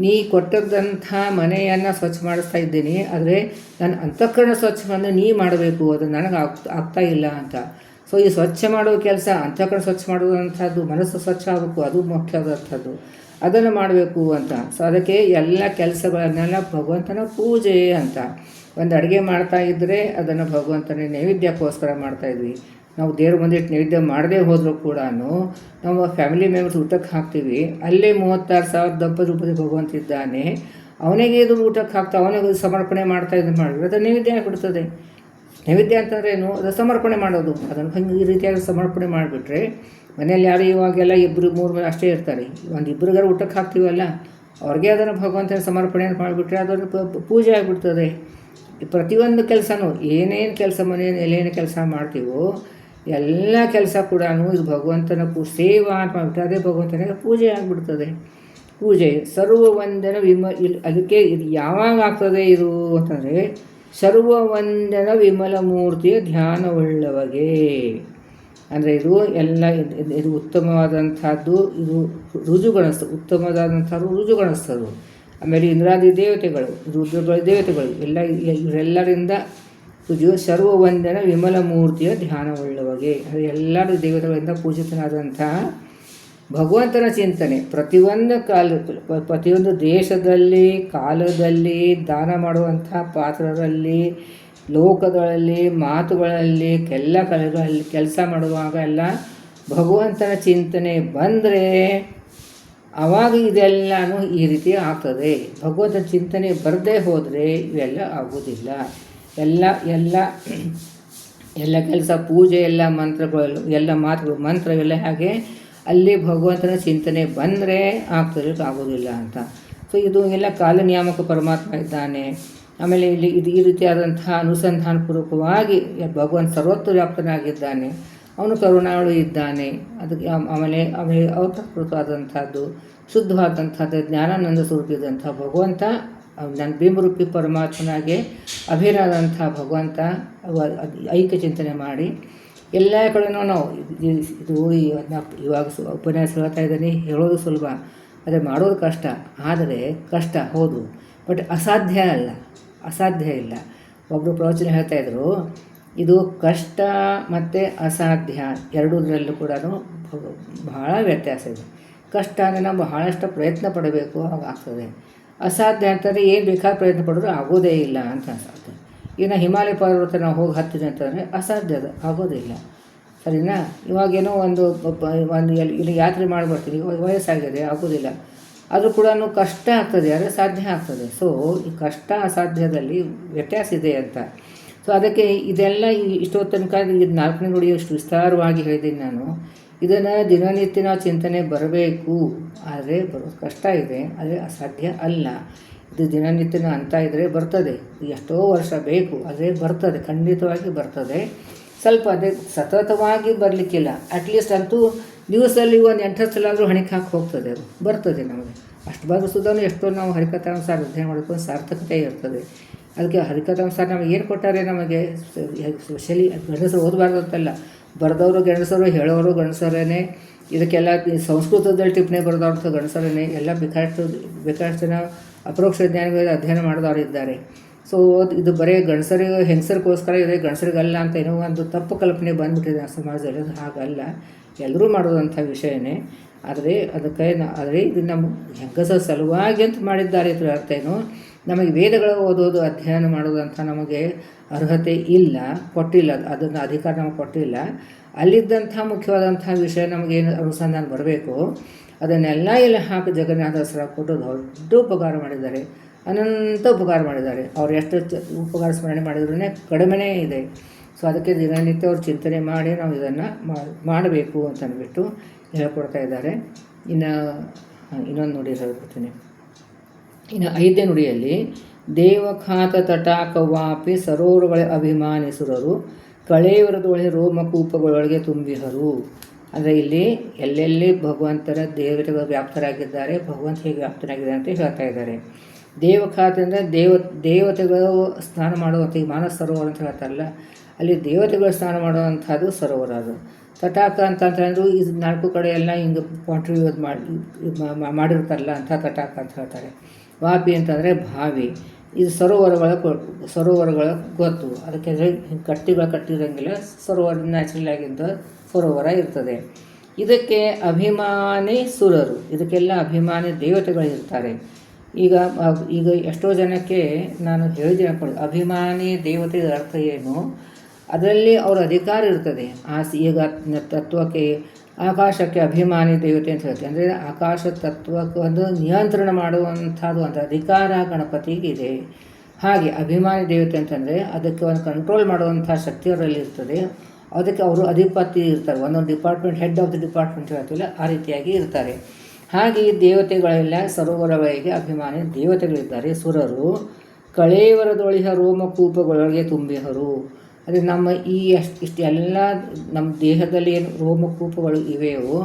ನೀ ಕೊಟ್ಟದ್ದಂಥ ಮನೆಯನ್ನು ಸ್ವಚ್ಛ ಮಾಡಿಸ್ತಾ ಇದ್ದೀನಿ. ಆದರೆ ನನ್ನ ಅಂತಃಕರಣ ಸ್ವಚ್ಛವನ್ನು ನೀ ಮಾಡಬೇಕು, ಅದು ನನಗೆ ಆಗ್ತಾ ಇಲ್ಲ ಅಂತ. ಸೊ ಈ ಸ್ವಚ್ಛ ಮಾಡೋ ಕೆಲಸ, ಅಂತಃಕರಣ ಸ್ವಚ್ಛ ಮಾಡೋದಂಥದ್ದು, ಮನಸ್ಸು ಸ್ವಚ್ಛ ಆಗಬೇಕು, ಅದು ಮುಖ್ಯವಾದಂಥದ್ದು, ಅದನ್ನು ಮಾಡಬೇಕು ಅಂತ. ಸೊ ಅದಕ್ಕೆ ಎಲ್ಲ ಕೆಲಸಗಳನ್ನೆಲ್ಲ ಭಗವಂತನ ಪೂಜೆ ಅಂತ. ಒಂದು ಅಡುಗೆ ಮಾಡ್ತಾ ಇದ್ದರೆ ಅದನ್ನು ಭಗವಂತನ ನೈವೇದ್ಯಕ್ಕೋಸ್ಕರ ಮಾಡ್ತಾಯಿದ್ವಿ. ನಾವು ದೇವ್ರ ಮುಂದಿಟ್ಟು ನೈವೇದ್ಯ ಮಾಡದೇ ಹೋದರೂ ಕೂಡ ನಮ್ಮ ಫ್ಯಾಮಿಲಿ ಮೆಂಬರ್ಸ್ ಊಟಕ್ಕೆ ಹಾಕ್ತೀವಿ. ಅಲ್ಲೇ 36,000 ದಂಪತಿ ಭಗವಂತ ಇದ್ದಾನೆ, ಅವನಿಗೆ ಇದು ಊಟಕ್ಕೆ ಹಾಕ್ತಾ ಅವನಿಗೆ ಸಮರ್ಪಣೆ ಮಾಡಿದ್ರೆ ಅದು ನೈವೇದ್ಯ ಆಗಿಬಿಡ್ತದೆ. ನೈವೇದ್ಯ ಅಂತಂದ್ರೆ ಏನು? ಅದು ಸಮರ್ಪಣೆ ಮಾಡೋದು. ಅದನ್ನು ಹಂಗೆ ಈ ರೀತಿಯಾಗಿ ಸಮರ್ಪಣೆ ಮಾಡಿಬಿಟ್ರೆ ಮನೆಯಲ್ಲಿ ಯಾರು ಇವಾಗೆಲ್ಲ 2-3 ಅಷ್ಟೇ ಇರ್ತಾರೆ. ಒಂದು ಇಬ್ಬರಿಗಾರು ಊಟಕ್ಕೆ ಹಾಕ್ತೀವಲ್ಲ, ಅವ್ರಿಗೆ ಅದನ್ನು ಭಗವಂತನ ಸಮರ್ಪಣೆ ಮಾಡಿಬಿಟ್ರೆ ಅದನ್ನು ಪೂಜೆ ಆಗಿಬಿಡ್ತದೆ. ಪ್ರತಿಯೊಂದು ಕೆಲಸನೂ ಏನೇನು ಕೆಲಸ ಮನೆಯಲ್ಲಿ ಏನೇನು ಕೆಲಸ ಮಾಡ್ತೀವೋ ಎಲ್ಲ ಕೆಲಸ ಕೂಡ ಇದು ಭಗವಂತನ ಸೇವಾ ಅಂತ ಮಾಡಿಬಿಟ್ರೆ ಅದೇ ಭಗವಂತನಿಗೆ ಪೂಜೆ ಆಗಿಬಿಡ್ತದೆ. ಪೂಜೆ ಸರ್ವ ವಂದನ ಅದಕ್ಕೆ ಇದು ಯಾವಾಗ ಆಗ್ತದೆ ಇದು ಅಂತಂದರೆ ಸರ್ವವಂದನ ವಿಮಲ ಮೂರ್ತಿಯ ಧ್ಯಾನವುಳ್ಳವಗೆ. ಅಂದರೆ ಇದು ಎಲ್ಲ ಇದು ಉತ್ತಮವಾದಂಥದ್ದು, ಇದು ರುಜುಗಣಿಸ್ತದೆ, ಉತ್ತಮವಾದಂಥದ್ದು ರುಜುಗಣಿಸ್ತದು. ಆಮೇಲೆ ಇಂದ್ರಾದಿ ದೇವತೆಗಳು, ರುದ್ರಗಳ ದೇವತೆಗಳು ಎಲ್ಲ ಇವರೆಲ್ಲರಿಂದ ಸರ್ವವಂದನ ವಿಮಲ ಮೂರ್ತಿಯ ಧ್ಯಾನವುಳ್ಳವಗೆ. ಅಂದರೆ ಎಲ್ಲರೂ ದೇವತೆಗಳಿಂದ ಪೂಜಿತನಾದಂತಹ ಭಗವಂತನ ಚಿಂತನೆ ಪ್ರತಿಯೊಂದು ದೇಶದಲ್ಲಿ, ಕಾಲದಲ್ಲಿ, ದಾನ ಮಾಡುವಂಥ ಪಾತ್ರದಲ್ಲಿ, ಲೋಕಗಳಲ್ಲಿ, ಮಾತುಗಳಲ್ಲಿ, ಎಲ್ಲ ಕಲೆಗಳಲ್ಲಿ ಕೆಲಸ ಮಾಡುವಾಗ ಎಲ್ಲ ಭಗವಂತನ ಚಿಂತನೆ ಬಂದರೆ ಆವಾಗ ಇದೆಲ್ಲನೂ ಈ ರೀತಿ ಆಗ್ತದೆ. ಭಗವಂತನ ಚಿಂತನೆ ಬರದೇ ಹೋದರೆ ಇವೆಲ್ಲ ಆಗೋದಿಲ್ಲ. ಎಲ್ಲ ಎಲ್ಲ ಎಲ್ಲ ಕೆಲಸ, ಪೂಜೆ, ಎಲ್ಲ ಮಂತ್ರಗಳು, ಎಲ್ಲ ಮಾತುಗಳು, ಮಂತ್ರವೆಲ್ಲ ಹಾಗೆ ಅಲ್ಲಿ ಭಗವಂತನ ಚಿಂತನೆ ಬಂದರೆ ಆಗ್ತದೆ, ಆಗೋದಿಲ್ಲ ಅಂತ. ಸೊ ಇದು ಎಲ್ಲ ಕಾಲನಿಯಾಮಕ ಪರಮಾತ್ಮ ಇದ್ದಾನೆ. ಆಮೇಲೆ ಇಲ್ಲಿ ಇದು ಈ ರೀತಿಯಾದಂತಹ ಅನುಸಂಧಾನಪೂರ್ವಕವಾಗಿ ಭಗವಂತ ಸರ್ವತ್ರ ವ್ಯಾಪ್ತನಾಗಿದ್ದಾನೆ, ಅವನು ಕರುಣಾಳು ಇದ್ದಾನೆ. ಅದಕ್ಕೆ ಆಮೇಲೆ ಅವತೃತವಾದಂಥದ್ದು, ಶುದ್ಧವಾದಂಥದ್ದು, ಜ್ಞಾನಾನಂದ ಸ್ವರೂಪಿದಂಥ ಭಗವಂತ, ನನ್ನ ಬಿಂಬರೂಪಿ ಪರಮಾತ್ಮನಾಗೆ ಅಭಿರಾದಂಥ ಭಗವಂತ ಐಕ್ಯ ಚಿಂತನೆ ಮಾಡಿ ಎಲ್ಲ ಕಡೆನೂ ನಾವು ಇದು ಇವಾಗ ಉಪನ್ಯಾಸ ಹೇಳ್ತಾ ಇದ್ದೀನಿ, ಹೇಳೋದು ಸುಲಭ, ಆದರೆ ಮಾಡೋದು ಕಷ್ಟ. ಆದರೆ ಕಷ್ಟ ಹೌದು, ಬಟ್ ಅಸಾಧ್ಯ ಅಲ್ಲ, ಅಸಾಧ್ಯ ಇಲ್ಲ. ಒಬ್ಬರು ಪ್ರವಚನ ಹೇಳ್ತಾಯಿದ್ರು, ಇದು ಕಷ್ಟ ಮತ್ತು ಅಸಾಧ್ಯ ಎರಡೂದರಲ್ಲೂ ಕೂಡ ಬಹಳ ವ್ಯತ್ಯಾಸ ಇದೆ. ಕಷ್ಟ ಅಂದರೆ ನಾವು ಬಹಳಷ್ಟು ಪ್ರಯತ್ನ ಪಡಬೇಕು, ಆಗ್ತದೆ. ಅಸಾಧ್ಯ ಅಂತಂದರೆ ಏನು ಬೇಕಾದ ಪ್ರಯತ್ನ ಪಡಿದ್ರು ಆಗೋದೇ ಇಲ್ಲ ಅಂತ ಅನ್ಸುತ್ತೆ. ಈಗ ಹಿಮಾಲಯ ಪರ್ವತ ನಾವು ಹೋಗಿ ಹತ್ತಿದೆ ಅಂತಂದರೆ ಅಸಾಧ್ಯ, ಅದು ಆಗೋದಿಲ್ಲ, ಸರಿನಾ? ಇವಾಗೇನೋ ಒಂದು ಇಲ್ಲಿ ಯಾತ್ರೆ ಮಾಡಿಬಿಡ್ತೀನಿ, ವಯಸ್ಸಾಗಿದೆ, ಆಗೋದಿಲ್ಲ, ಅದು ಕೂಡ ಕಷ್ಟ ಆಗ್ತದೆ, ಆದರೆ ಸಾಧ್ಯ ಆಗ್ತದೆ. ಸೊ ಈ ಕಷ್ಟ ಅಸಾಧ್ಯದಲ್ಲಿ ವ್ಯತ್ಯಾಸ ಇದೆ ಅಂತ. ಸೊ ಅದಕ್ಕೆ ಇದೆಲ್ಲ ಇಷ್ಟೊತ್ತು ತನಕ ಇದು 4ನೇ ನುಡಿ ಅಷ್ಟು ವಿಸ್ತಾರವಾಗಿ ಹೇಳಿದ್ದೀನಿ ನಾನು. ಇದನ್ನು ದಿನನಿತ್ಯ ನಾವು ಚಿಂತನೆ ಬರಬೇಕು, ಆದರೆ ಬರೋದು ಕಷ್ಟ ಇದೆ, ಆದರೆ ಅಸಾಧ್ಯ ಅಲ್ಲ. ಇದು ದಿನನಿತ್ಯನ ಅಂತ ಇದ್ದರೆ ಬರ್ತದೆ, ಎಷ್ಟೋ ವರ್ಷ ಬೇಕು, ಆದರೆ ಬರ್ತದೆ, ಖಂಡಿತವಾಗಿ ಬರ್ತದೆ. ಸ್ವಲ್ಪ ಅದೇ ಸತತವಾಗಿ ಬರಲಿಕ್ಕಿಲ್ಲ, ಅಟ್ಲೀಸ್ಟ್ ಅಂತೂ ದಿವಸದಲ್ಲಿ ಒಂದು 8 ಸಲ ಆದರೂ ಹಣಿಕೆ ಹಾಕಿ ಹೋಗ್ತದೆ, ಅದು ಬರ್ತದೆ ನಮಗೆ. ಅಷ್ಟು ಬರೆಸೋದನ್ನು ಎಷ್ಟೋ ನಾವು ಹರಿಕಥಾನುಸಾರ ಅಧ್ಯಯನ ಮಾಡ್ಕೊಂಡು ಸಾರ್ಥಕತೆ ಇರ್ತದೆ. ಅದಕ್ಕೆ ಹರಿಕಥಾನುಸಾರ ನಮಗೆ ಏನು ಕೊಟ್ಟಾರೆ, ನಮಗೆ ಸ್ಪೆಷಲಿ ಗಂಡಸರು ಓದಬಾರ್ದು ಅಂತಲ್ಲ, ಬರೆದವರು ಗಂಡಸರು, ಹೇಳೋರು ಗಂಡಸರೇ. ಇದಕ್ಕೆಲ್ಲ ಸಂಸ್ಕೃತದಲ್ಲಿ ಟಿಪ್ಪಣಿ ಬರೆದವ್ರ ಗಂಡಸರೇ, ಎಲ್ಲ ಬೇಕಾಷ್ಟು ಜನ ಅಪರೋಕ್ಷ ಜ್ಞಾನಿಗಳು ಅಧ್ಯಯನ ಮಾಡಿದವರು ಇದ್ದಾರೆ. ಸೊ ಇದು ಬರೀ ಗಂಡಸರಿಗೆ ಹೆಂಗಸರಿಗೋಸ್ಕರ ಇದೆ, ಗಂಡಸರಿಗಲ್ಲ ಅಂತ ಏನೋ ಒಂದು ತಪ್ಪು ಕಲ್ಪನೆ ಬಂದುಬಿಟ್ಟಿದೆ ಆ ಸಮಾಜದಲ್ಲಿ. ಅದು ಹಾಗಲ್ಲ, ಎಲ್ಲರೂ ಮಾಡೋದಂಥ ವಿಷಯನೇ. ಆದರೆ ಇದು ನಮ್ಮ ಹೆಂಗಸರ ಸಲುವಾಗಿ ಅಂತ ಮಾಡಿದ್ದಾರೆ. ಇದರ ಅರ್ಥ ಏನು, ನಮಗೆ ವೇದಗಳ ಓದೋದು, ಅಧ್ಯಯನ ಮಾಡೋದಂಥ ನಮಗೆ ಅರ್ಹತೆ ಇಲ್ಲ, ಕೊಟ್ಟಿಲ್ಲ, ಅದನ್ನು ಅಧಿಕಾರ ನಮಗೆ ಕೊಟ್ಟಿಲ್ಲ. ಅಲ್ಲಿದ್ದಂಥ ಮುಖ್ಯವಾದಂಥ ವಿಷಯ ನಮಗೇನು ಅನುಸಂಧಾನ ಬರಬೇಕು, ಅದನ್ನೆಲ್ಲ ಎಲ್ಲ ಹಾಕಿ ಜಗನ್ನಾಥ ಸರ ಕೊಟ್ಟು ದೊಡ್ಡ ಉಪಕಾರ ಮಾಡಿದ್ದಾರೆ, ಅನಂತ ಉಪಕಾರ ಮಾಡಿದ್ದಾರೆ. ಅವ್ರು ಎಷ್ಟು ಉಪಕಾರ ಸ್ಮರಣೆ ಮಾಡಿದ್ರೂ ಕಡಿಮೆನೇ ಇದೆ. ಸೊ ಅದಕ್ಕೆ ದಿನನಿತ್ಯ ಅವ್ರು ಚಿಂತನೆ ಮಾಡಿ ನಾವು ಇದನ್ನು ಮಾಡಬೇಕು ಅಂತ ಅಂದ್ಬಿಟ್ಟು ಹೇಳ್ಕೊಡ್ತಾ ಇದ್ದಾರೆ. ಇನ್ನೊಂದು ನುಡಿ ಹೇಳ್ಕೊಡ್ತೀನಿ. ಇನ್ನು 5ನೇ ನುಡಿಯಲ್ಲಿ ದೇವಖಾತ ತಟಾಕವಾಪಿ ಸರೋವರಗಳ ಅಭಿಮಾನಿಸುರರು ಕಳೇವರದೊಳೆ ರೋಮಕೂಪಗಳೊಳಗೆ ತುಂಬಿಹರು. ಅಂದರೆ ಇಲ್ಲಿ ಎಲ್ಲೆಲ್ಲಿ ಭಗವಂತನ ದೇವತೆಗಳು ವ್ಯಾಪ್ತರಾಗಿದ್ದಾರೆ, ಭಗವಂತ ಹೇಗೆ ವ್ಯಾಪ್ತನಾಗಿದ್ದಾರೆ ಅಂತ ಹೇಳ್ತಾ ಇದ್ದಾರೆ. ದೇವಖಾತ ಅಂದರೆ ದೇವತೆಗಳು ಸ್ನಾನ ಮಾಡುವಂಥ, ಈ ಮಾನಸ ಸರೋವರ ಅಂತ ಹೇಳ್ತಾರಲ್ಲ, ಅಲ್ಲಿ ದೇವತೆಗಳು ಸ್ನಾನ ಮಾಡುವಂಥದ್ದು ಸರೋವರ. ಅದು ತಟಾಕ ಅಂತಂದ್ರೆ ಇದು 4 ಕಡೆ ಎಲ್ಲ ಹಿಂಗೆ ಕಾಂಟ್ರಿಬ್ಯೂಟ್ ಮಾಡಿರ್ತಾರಲ್ಲ ಅಂಥ ತಟಾಕ ಅಂತ ಹೇಳ್ತಾರೆ. ವಾಪಿ ಅಂತಂದರೆ ಬಾವಿ. ಇದು ಸರೋವರಗಳ ಗೊತ್ತು, ಅದಕ್ಕೆ ಕಟ್ಟಿಗಳು ಕಟ್ಟಿರೋಂಗಿಲ್ಲ, ಸರೋವರ ನ್ಯಾಚುರಲ್ ಆಗಿದ್ದ ಸರೋವರ ಇರ್ತದೆ. ಇದಕ್ಕೆ ಅಭಿಮಾನಿ ಸುರರು, ಇದಕ್ಕೆಲ್ಲ ಅಭಿಮಾನಿ ದೇವತೆಗಳಿರ್ತಾರೆ. ಈಗ ಎಷ್ಟೋ ಜನಕ್ಕೆ ನಾನು ಹೇಳಿದೆ ಅನ್ಕೊಳ್ಳಿ, ಅಭಿಮಾನಿ ದೇವತೆ ಅರ್ಥ ಏನು, ಅದರಲ್ಲಿ ಅವರ ಅಧಿಕಾರ ಇರ್ತದೆ. ಈಗ ತತ್ವಕ್ಕೆ ಆಕಾಶಕ್ಕೆ ಅಭಿಮಾನಿ ದೇವತೆ ಅಂತ ಹೇಳ್ತೀವಿ. ಅಂದರೆ ಆಕಾಶ ತತ್ವಕ್ಕೆ ಒಂದು ನಿಯಂತ್ರಣ ಮಾಡುವಂಥದ್ದು ಒಂದು ಅಧಿಕಾರ ಗಣಪತಿಗಿದೆ. ಹಾಗೆ ಅಭಿಮಾನಿ ದೇವತೆ ಅಂತಂದರೆ ಅದಕ್ಕೆ ಒಂದು ಕಂಟ್ರೋಲ್ ಮಾಡುವಂಥ ಶಕ್ತಿ ಅವರಲ್ಲಿ ಇರ್ತದೆ. ಅದಕ್ಕೆ ಅವರು ಅಧಿಪತಿ ಇರ್ತಾರೆ, ಒಂದೊಂದು department, head of the department ಹೇಳ್ತೀವಲ್ಲ, ಆ ರೀತಿಯಾಗಿ ಇರ್ತಾರೆ. ಹಾಗೆ ದೇವತೆಗಳೆಲ್ಲ ಸರೋವರಗಳಿಗೆ ಅಭಿಮಾನಿ ದೇವತೆಗಳಿದ್ದಾರೆ. ಸುರರು ಕಳೇವರದೊಳಿಹ ರೋಮಕೂಪಗಳೊಳಗೆ ತುಂಬಿಹರು. ಅದೇ ನಮ್ಮ ಇಷ್ಟೆಲ್ಲ ನಮ್ಮ ದೇಹದಲ್ಲಿ ಏನು ರೋಮಕೂಪಗಳು ಇವೆಯೋ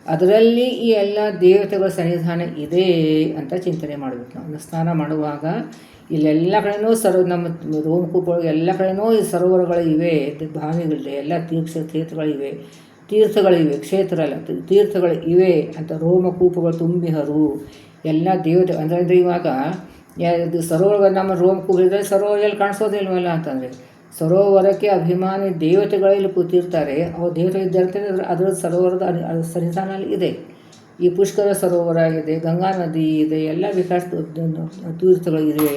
ಅದರಲ್ಲಿ ಈ ಎಲ್ಲ ದೇವತೆಗಳ ಸನ್ನಿಧಾನ ಇದೆ ಅಂತ ಚಿಂತನೆ ಮಾಡಬೇಕು. ನಾವು ಸ್ನಾನ ಮಾಡುವಾಗ ಇಲ್ಲೆಲ್ಲ ಕಡೆಯೂ ನಮ್ಮ ರೋಮಕೂಪಗಳು ಎಲ್ಲ ಕಡೆಯೂ ಈ ಸರೋವರಗಳು ಇವೆ, ಬಾವಿಗಳಿವೆ, ಎಲ್ಲ ತೀರ್ಥಗಳಿವೆ, ಕ್ಷೇತ್ರ ಅಲ್ಲ ತೀರ್ಥಗಳು ಇವೆ ಅಂತ ರೋಮಕೂಪಗಳು ತುಂಬಿಹರು. ಎಲ್ಲ ದೇವತೆ ಅಂದರೆ ಇವಾಗ ಇದು ಸರೋವರ ನಮ್ಮ ರೋಮಕೂಪ ಇದ್ದರೆ ಸರೋವರ ಎಲ್ಲಿ ಕಾಣಿಸೋದಿಲ್ವಲ್ಲ ಅಂತಂದರೆ, ಸರೋವರಕ್ಕೆ ಅಭಿಮಾನಿ ದೇವತೆಗಳಲ್ಲಿ ಕೂತಿರ್ತಾರೆ. ಅವ್ರ ದೇವತೆ ಇದ್ದಂತೆ ಅದರ ಸರೋವರದ ಸನ್ನಿಧಾನ ಇದೆ. ಈ ಪುಷ್ಕರ ಸರೋವರ ಇದೆ, ಗಂಗಾ ನದಿ ಇದೆ, ಎಲ್ಲ ವಿಕಾಸ ತೀರ್ಥಗಳು ಇವೆ.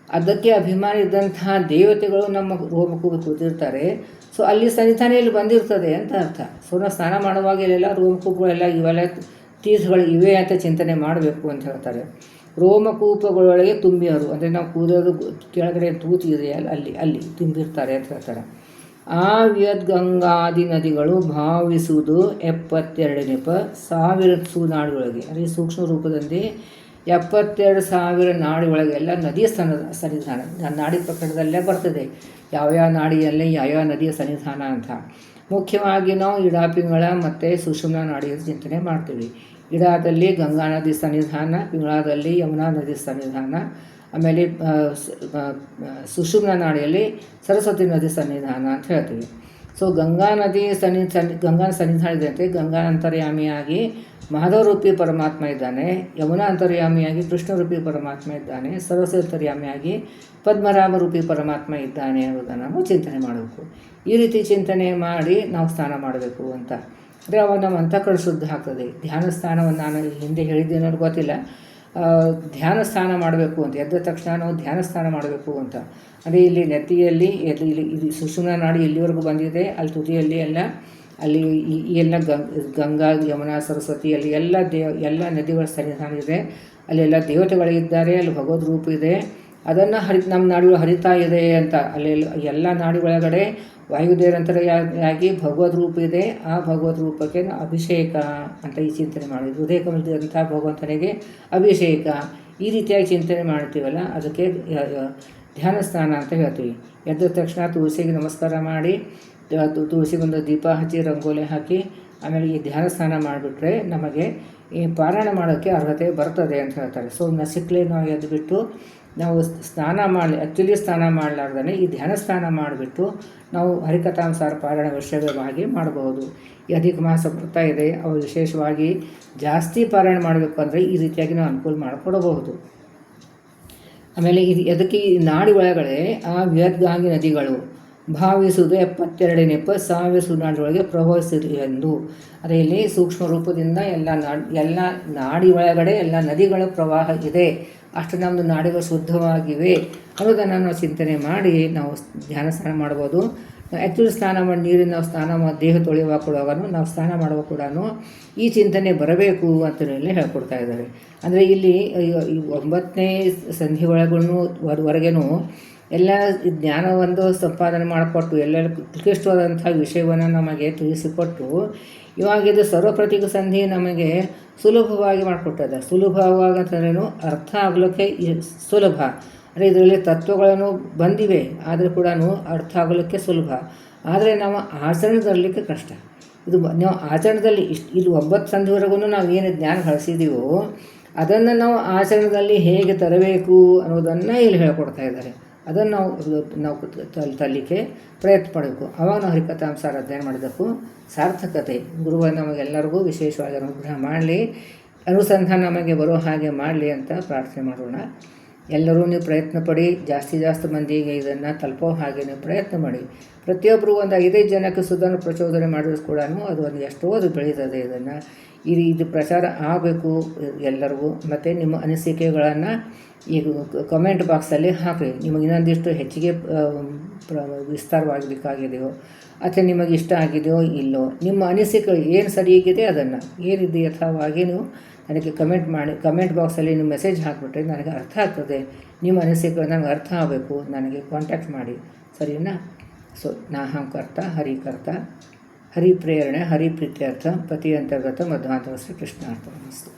ಅದಕ್ಕೆ ಅಭಿಮಾನಿ ಇದ್ದಂತಹ ದೇವತೆಗಳು ನಮ್ಮ ರೋಮಕೂಪ ಕೂತಿರ್ತಾರೆ. ಸೊ ಅಲ್ಲಿ ಸನ್ನಿಧಾನ ಬಂದಿರ್ತದೆ ಅಂತ ಅರ್ಥ. ಸೊ ನಾವು ಸ್ನಾನ ಮಾಡುವಾಗ ಇಲ್ಲೆಲ್ಲ ರೋಮಕೂಪಗಳೆಲ್ಲ ಇವೆಲ್ಲ ತೀರ್ಥಗಳು ಇವೆ ಅಂತ ಚಿಂತನೆ ಮಾಡಬೇಕು ಅಂತ ಹೇಳ್ತಾರೆ. ರೋಮಕೂಪಗಳೊಳಗೆ ತುಂಬಿಯರು ಅಂದರೆ ನಾವು ಕೂದೋದು ಕೆಳಗಡೆ ತೂತು ಇದೆಯಲ್ಲ ಅಲ್ಲಿ ತುಂಬಿರ್ತಾರೆ ಅಂತ ಹೇಳ್ತಾರೆ. ಆ ವ್ಯದ್ಗಂಗಾದಿ ನದಿಗಳು ಭಾವಿಸುವುದು 72,000 ಸುನಾಡಿಯೊಳಗೆ, ಅಂದರೆ ಸೂಕ್ಷ್ಮ ರೂಪದಲ್ಲಿ 72,000 ನಾಡಿಯೊಳಗೆ ಎಲ್ಲ ನದಿಯ ಸನ್ನಿಧಾನ ನಾಡಿ ಪ್ರಕರಣದಲ್ಲೇ ಬರ್ತದೆ. ಯಾವ್ಯಾವ ನಾಡಿಯಲ್ಲಿ ಯಾವ್ಯಾವ ನದಿಯ ಸನ್ನಿಧಾನ ಅಂತ. ಮುಖ್ಯವಾಗಿ ನಾವು ಇಡಾಪಿಂಗಳ ಮತ್ತು ಸುಷುಮ್ನ ನಾಡಿಯ ಚಿಂತನೆ ಮಾಡ್ತೀವಿ. ಇಡಾದಲ್ಲಿ ಗಂಗಾ ನದಿ ಸನ್ನಿಧಾನ, ಪಿಂಗಳದಲ್ಲಿ ಯಮುನಾ ನದಿ ಸನ್ನಿಧಾನ, ಆಮೇಲೆ ಸುಷುಮ್ನ ನಾಡಿಯಲ್ಲಿ ಸರಸ್ವತಿ ನದಿ ಸನ್ನಿಧಾನ ಅಂತ ಹೇಳ್ತೀವಿ. ಸೊ ಗಂಗಾ ನದಿ ಗಂಗಾ ಸನ್ನಿಧಾನ ಇದೆ ಅಂತೆ. ಗಂಗಾ ಅಂತರ್ಯಾಮಿಯಾಗಿ ಮಾಧವರೂಪಿ ಪರಮಾತ್ಮ ಇದ್ದಾನೆ, ಯಮುನಾ ಅಂತರ್ಯಾಮಿಯಾಗಿ ಕೃಷ್ಣರೂಪಿ ಪರಮಾತ್ಮ ಇದ್ದಾನೆ, ಸರಸ್ವತಿ ಅಂತರ್ಯಾಮಿಯಾಗಿ ಪದ್ಮರಾಭರೂಪಿ ಪರಮಾತ್ಮ ಇದ್ದಾನೆ ಅನ್ನೋದನ್ನು ನಾವು ಚಿಂತನೆ ಮಾಡಬೇಕು. ಈ ರೀತಿ ಚಿಂತನೆ ಮಾಡಿ ನಾವು ಸ್ನಾನ ಮಾಡಬೇಕು ಅಂತ. ಅಂದರೆ ಅವಾಗ ನಮ್ಮ ಅಂತಃಕರಣ ಶುದ್ಧ ಆಗ್ತದೆ. ಧ್ಯಾನ ಸ್ಥಾನವನ್ನು ನಾನು ಹಿಂದೆ ಹೇಳಿದ್ದೇನೋ ಗೊತ್ತಿಲ್ಲ, ಧ್ಯಾನ ಸ್ನಾನ ಮಾಡಬೇಕು ಅಂತ. ಎದ್ದ ತಕ್ಷಣ ನಾವು ಧ್ಯಾನ ಸ್ನಾನ ಮಾಡಬೇಕು ಅಂತ. ಅಂದರೆ ಇಲ್ಲಿ ನೆತ್ತಿಯಲ್ಲಿ ಇಲ್ಲಿ ಸುಷುಮ್ನ ನಾಡಿ ಎಲ್ಲಿವರೆಗೂ ಬಂದಿದೆ, ಅಲ್ಲಿ ತುದಿಯಲ್ಲಿ ಎಲ್ಲ ಅಲ್ಲಿ ಎಲ್ಲ ಗಂಗಾ ಯಮುನಾ ಸರಸ್ವತಿ ಅಲ್ಲಿ ಎಲ್ಲ ನದಿಗಳ ಸನ್ನಿಧಾನ ಇದೆ. ಅಲ್ಲೆಲ್ಲ ದೇವತೆಗಳಿದ್ದಾರೆ, ಅಲ್ಲಿ ಭಗವದ್ ರೂಪ ಇದೆ. ಅದನ್ನು ನಮ್ಮ ನಾಡಿಗಳು ಹರಿತಾ ಇದೆ ಅಂತ. ಅಲ್ಲಿ ಎಲ್ಲ ನಾಡಿ ಒಳಗಡೆ ವಾಯುದೇವಂತರಾಗಿ ಭಗವದ್ ರೂಪ ಇದೆ. ಆ ಭಗವದ್ ರೂಪಕ್ಕೆ ಅಭಿಷೇಕ ಅಂತ ಈ ಚಿಂತನೆ ಮಾಡಿದ್ವಿ. ಹೃದಯ ಕಮಲದಂಥ ಭಗವಂತನಿಗೆ ಅಭಿಷೇಕ ಈ ರೀತಿಯಾಗಿ ಚಿಂತನೆ ಮಾಡ್ತೀವಲ್ಲ, ಅದಕ್ಕೆ ಧ್ಯಾನ ಸ್ನಾನ ಅಂತ ಹೇಳ್ತೀವಿ. ಎದ್ದ ತಕ್ಷಣ ತುಳಸಿಗೆ ನಮಸ್ಕಾರ ಮಾಡಿ, ತುಳಸಿಗೊಂದು ದೀಪ ಹಚ್ಚಿ ರಂಗೋಲಿ ಹಾಕಿ ಆಮೇಲೆ ಈ ಧ್ಯಾನ ಸ್ನಾನ ಮಾಡಿಬಿಟ್ರೆ ನಮಗೆ ಈ ಪಾರಾಯಣ ಮಾಡೋಕ್ಕೆ ಅರ್ಹತೆ ಬರ್ತದೆ ಅಂತ ಹೇಳ್ತಾರೆ. ಸೊ ನಸಿಕ್ಲೆ ನಾವು ಎದ್ದುಬಿಟ್ಟು ನಾವು ಆ್ಯಕ್ಚುಲಿ ಸ್ನಾನ ಮಾಡಲಾರ್ದೇ ಈ ಧ್ಯಾನ ಸ್ನಾನ ಮಾಡಿಬಿಟ್ಟು ನಾವು ಹರಿಕಥಾಂಸಾರ ಪಾರಾಯಣ ವಿಷಯವಾಗಿ ಮಾಡಬಹುದು. ಈ ಅಧಿಕ ಮಾಸ ಬರ್ತಾ ಇದೆ, ಅವು ವಿಶೇಷವಾಗಿ ಜಾಸ್ತಿ ಪಾರಾಯಣ ಮಾಡಬೇಕು ಅಂದರೆ ಈ ರೀತಿಯಾಗಿ ನಾವು ಅನುಕೂಲ ಮಾಡಿಕೊಡಬಹುದು. ಆಮೇಲೆ ಅದಕ್ಕೆ ಈ ನಾಡಿ ಒಳಗಡೆ ಆ ವ್ಯದ್ಗಾಂಗಿ ನದಿಗಳು ಭಾವಿಸುವುದು 72,000 ಸುನಾಡಿಯೊಳಗೆ ಪ್ರವಹಿಸಿದೆ ಎಂದು. ಅದೇ ಇಲ್ಲಿ ಸೂಕ್ಷ್ಮ ರೂಪದಿಂದ ಎಲ್ಲ ನಾಡಿ ಒಳಗಡೆ ಎಲ್ಲ ನದಿಗಳ ಪ್ರವಾಹ ಇದೆ. ಅಷ್ಟು ನಮ್ಮದು ನಾಡಿಗಳು ಶುದ್ಧವಾಗಿವೆ ಅನ್ನೋದನ್ನು ನಾವು ಚಿಂತನೆ ಮಾಡಿ ನಾವು ಧ್ಯಾನ ಸ್ನಾನ ಮಾಡ್ಬೋದು. ಆ್ಯಕ್ಚುಲಿ ಸ್ನಾನ ಮಾಡಿ ನೀರಿನ ನಾವು ಸ್ನಾನ ದೇಹ ತೊಳೆಯುವಾಗ ಕೊಡುವಾಗ ನಾವು ಸ್ನಾನ ಮಾಡುವಾಗ ಕೂಡ ಈ ಚಿಂತನೆ ಬರಬೇಕು ಅಂತ ಹೇಳ್ಕೊಡ್ತಾ ಇದ್ದಾರೆ. ಅಂದರೆ ಇಲ್ಲಿ 9ನೇ ಸಂಧಿ ಒಳಗೂ ಎಲ್ಲ ಜ್ಞಾನವನ್ನು ಸಂಪಾದನೆ ಮಾಡಿಕೊಟ್ಟು ಎಲ್ಲೆಲ್ಲ ಉತ್ಕೃಷ್ಟವಾದಂಥ ವಿಷಯವನ್ನು ನಮಗೆ ತಿಳಿಸಿಕೊಟ್ಟು ಇವಾಗಿದ್ದು ಸರ್ವಪ್ರತಿಕ ಸಂಧಿ ನಮಗೆ ಸುಲಭವಾಗಿ ಮಾಡಿಕೊಟ್ಟದ. ಸುಲಭವಾಗಂತಂದ್ರೇನು ಅರ್ಥ ಆಗಲಿಕ್ಕೆ ಸುಲಭ. ಅಂದರೆ ಇದರಲ್ಲಿ ತತ್ವಗಳನ್ನು ಬಂದಿವೆ, ಆದರೆ ಕೂಡ ಅರ್ಥ ಆಗಲಿಕ್ಕೆ ಸುಲಭ. ಆದರೆ ನಾವು ಆಚರಣೆ ತರಲಿಕ್ಕೆ ಕಷ್ಟ. ಇದು ನಾವು ಆಚರಣೆದಲ್ಲಿ ಇದು 9 ಸಂಧಿವರೆಗೂ ನಾವು ಏನು ಜ್ಞಾನ ಗಳಿಸಿದ್ದೀವೋ ಅದನ್ನು ನಾವು ಆಚರಣೆಯಲ್ಲಿ ಹೇಗೆ ತರಬೇಕು ಅನ್ನೋದನ್ನು ಇಲ್ಲಿ ಹೇಳ್ಕೊಡ್ತಾ ಇದ್ದಾರೆ. ಅದನ್ನು ನಾವು ತರಲಿಕ್ಕೆ ಪ್ರಯತ್ನ ಪಡಬೇಕು. ಅವಾಗ ನಾವು ಹರಿಕಥಾಂಸಾರ ಅಧ್ಯಯನ ಮಾಡೋದಕ್ಕೂ ಸಾರ್ಥಕತೆ. ಗುರುವ ನಮಗೆಲ್ಲರಿಗೂ ವಿಶೇಷವಾಗಿ ಅನುಗ್ರಹ ಮಾಡಲಿ, ಅನುಸಂಧಾನ ನಮಗೆ ಬರೋ ಹಾಗೆ ಮಾಡಲಿ ಅಂತ ಪ್ರಾರ್ಥನೆ ಮಾಡೋಣ. ಎಲ್ಲರೂ ನೀವು ಪ್ರಯತ್ನ ಪಡಿ, ಜಾಸ್ತಿ ಮಂದಿಗೆ ಇದನ್ನು ತಲುಪೋ ಹಾಗೆ ನೀವು ಪ್ರಯತ್ನ ಮಾಡಿ. ಪ್ರತಿಯೊಬ್ಬರು ಒಂದು 5 ಜನಕ್ಕೆ ಸುಧಾರಣೆ ಪ್ರಚೋದನೆ ಮಾಡಿದ್ರು ಕೂಡ ಅದು ಎಷ್ಟೋ ಬೆಳೀತದೆ. ಇದನ್ನು ಇದು ಪ್ರಚಾರ ಆಗಬೇಕು ಎಲ್ಲರಿಗೂ. ಮತ್ತು ನಿಮ್ಮ ಅನಿಸಿಕೆಗಳನ್ನು ಈಗ ಕಮೆಂಟ್ ಬಾಕ್ಸಲ್ಲಿ ಹಾಕಿ. ನಿಮಗೆ ಇನ್ನೊಂದಿಷ್ಟು ಹೆಚ್ಚಿಗೆ ವಿಸ್ತಾರವಾಗಿ ಬೇಕಾಗಿದೆಯೋ ಅಥವಾ ನಿಮಗೆ ಇಷ್ಟ ಆಗಿದೆಯೋ ಇಲ್ಲೋ, ನಿಮ್ಮ ಅನಿಸಿಕೆ ಏನು ಸರಿಯಾಗಿದೆ ಅದನ್ನು ಏನಿದೆ ಯಥಾವಾಗಿ ನೀವು ನನಗೆ ಕಮೆಂಟ್ ಬಾಕ್ಸಲ್ಲಿ ನೀವು ಮೆಸೇಜ್ ಹಾಕಿಬಿಟ್ರೆ ನನಗೆ ಅರ್ಥ ಆಗ್ತದೆ. ನಿಮ್ಮ ಅನಿಸಿಕೆ ನನಗೆ ಅರ್ಥ ಆಗಬೇಕು, ನನಗೆ ಕಾಂಟ್ಯಾಕ್ಟ್ ಮಾಡಿ, ಸರಿನಾ? ಸೊ ನಾಹಂಕರ್ತ ಹರಿಕರ್ತ ಹರಿಪ್ರೇರಣೆ ಹರಿಪ್ರೀತ್ಯರ್ಥ ಪತಿ ಅಂತರ್ಗತ ಮಧ್ವಾಂತರ ಶ್ರೀ ಕೃಷ್ಣಾರ್ಪಣಮಸ್ತು.